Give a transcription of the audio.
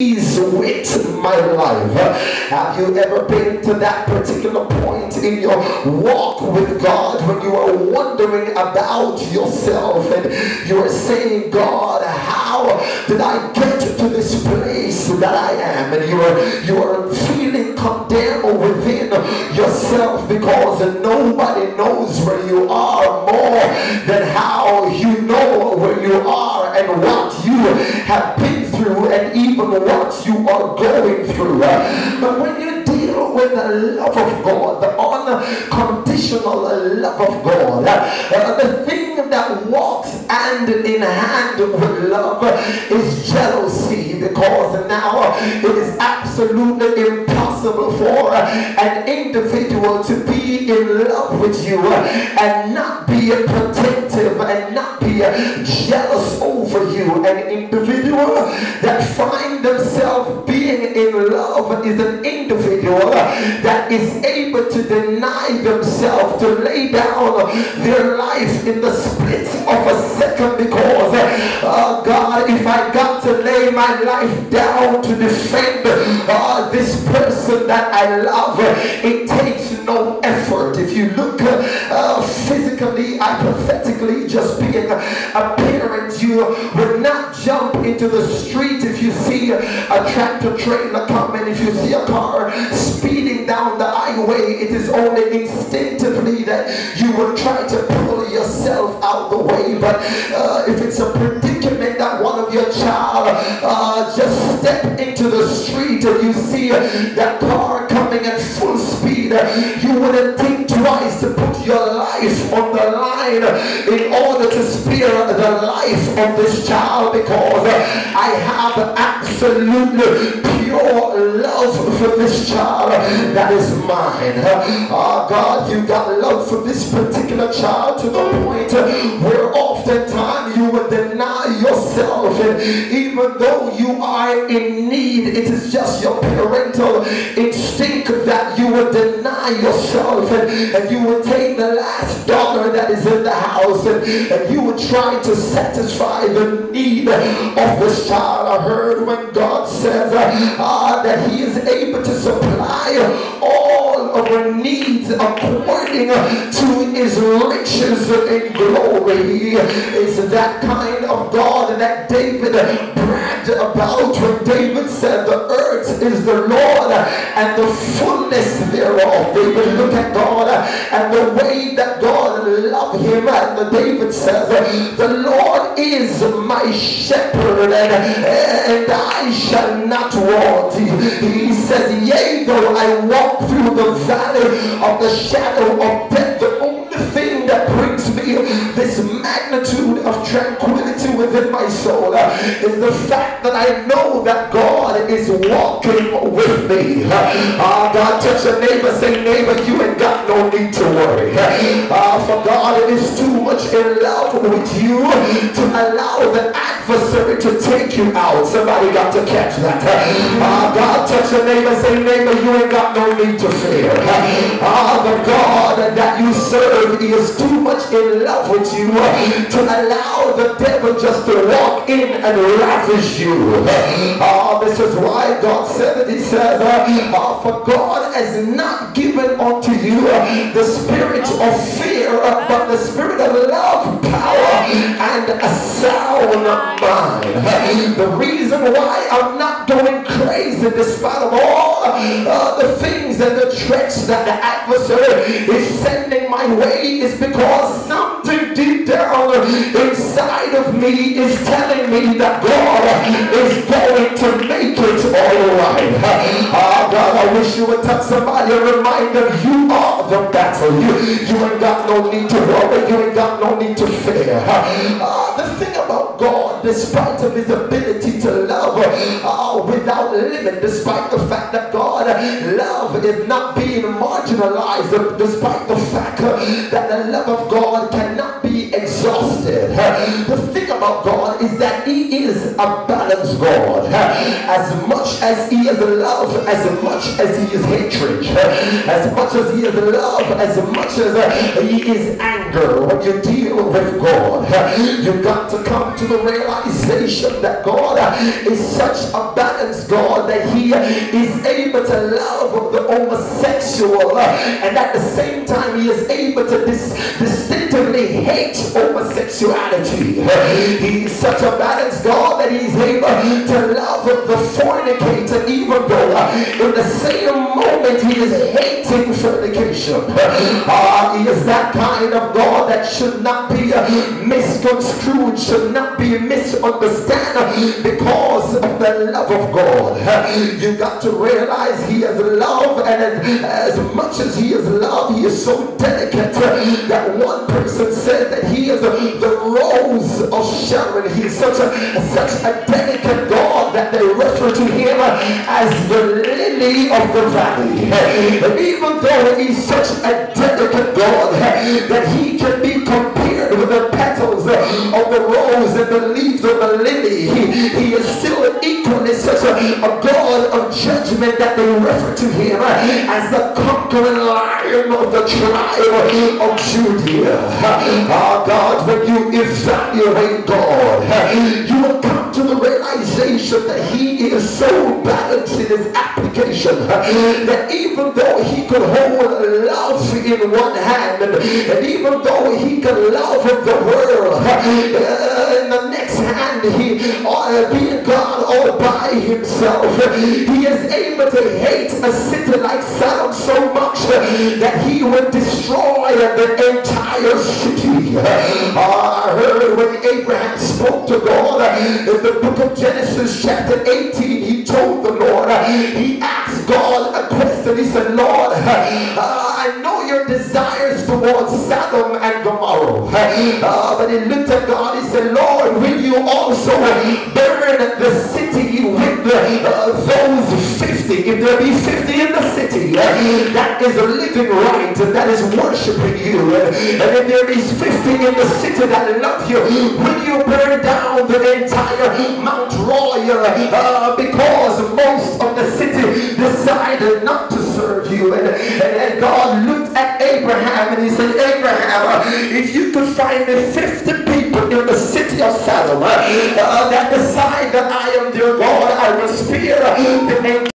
with my life. Have you ever been to that particular point in your walk with God when you are wondering about yourself and you are saying, God, how did I get to this place that I am? And you are feeling condemned within yourself because nobody knows where you are more than how you know where you are and what you have been through and even what you are going through. But when you deal with the love of God, the unconditional love of God, the thing that walks hand in hand with love is jealousy, because now it is absolutely impossible for an individual to be in love with you and not be protective and not be jealous over you. An individual that finds themselves being in love is an individual that is able to deny themselves, to lay down their life in the split of a second, because God, if I got to lay my life down to defend this person that I love, it takes no effort. If you look physically, hypothetically, just being a parent, you would not jump into the street if you see a tractor trailer coming. If you see a car speeding down the highway, it is only instinctively that you will try to pull yourself out the way. But if it's a predicament that one of your child just step into the street and you see that car coming at full speed, you wouldn't think twice to put your life on the line in order to spare the life of this child, because I have absolutely pure love for this child that is mine. God, you got love for this particular child to the point where oftentimes you would deny yourself, and even though you are in need, it is just your parental instinct that you would deny yourself, and you would take the last dollar that is in the house, and you would try to satisfy the need of this child. I heard when God says that he is able to supply all of our needs according to his riches in glory. Is that kind of God that David bragged about when David said the earth is the Lord and the fullness thereof. David looked at God and the way that God loved him, and David says, the Lord is my shepherd and I shall not want. He says, yea, though I walk through the valley of the shadow of death, the only thing that brings me this magnitude of tranquility within my soul is the fact that I know that God is walking with me. God, touch a neighbor, say, neighbor, you ain't got no need to worry. For God is too much in love with you to allow the adversary to take you out. Somebody got to catch that. God, touch a neighbor, say, neighbor, you ain't got no need to fear. The God that you serve is too much in love with you to allow the devil just to walk in and ravish you. This is why God said it. He says, for God has not given unto you the spirit of fear, but the spirit of love, power, and a sound mind. The reason why I'm not going crazy despite of all the things and the tricks that the adversary is sending my way is because something deep down inside of me is telling me that God is going to make it all right. God, I wish you would touch somebody and remind them you are the battle. You ain't got no need to worry. You ain't got no need to fear. The thing about God, despite of his ability to love without limit, despite the fact that God love is not being marginalized, despite the fact that the love of God cannot be exhausted. The thing about God is that he is a balanced God. As much as he is love, as much as he is hatred, as much as he is love, as much as he is anger. When you deal with God, you've got to come to the realization that God is such a balanced balanced God that he is able to love the homosexual and at the same time he is able to distinctively hate homosexuality. He is such a balanced God that he's able to love the fornicator even though in the same moment he is hating fornication. He is that kind of God that should not be misconstrued, should not be misunderstood because of the love of God. You got to realize he is love, and as much as he is love, he is so delicate that one person said that he is the rose of Sharon. He is such a delicate God that they refer to him as the lily of the valley. And even though he's such a delicate God that he can be compared with the petals of the rose and the leaves of the lily, he is still equally such a God of judgment that they refer to him as the conquering lion of the tribe of Judah. God, when you evaluate God, you will come to the realization that he is so balanced in his application that even though he could hold love in one hand and even though he could love the world in the next hand, he being God all by himself, he is able to hate a city like Sodom so much that he would destroy the entire city. I heard when Abraham spoke to God in the book of Genesis chapter 18, he told the Lord, he asked God a question. He said, Lord, I know your desires towards Sodom and Gomorrah, but he looked at God, he said, Lord, will you also burn the city with those 50? If there be 50 in the city that is living right and that is worshiping you, and if there is 50 in the city that love you, will you burn down the entire Mount Royal because most of the city decided not to serve you? And God looked at Abraham and he said, Abraham, if you could find me 50 people in the city of Sodom that decide that I am their God, I will spare the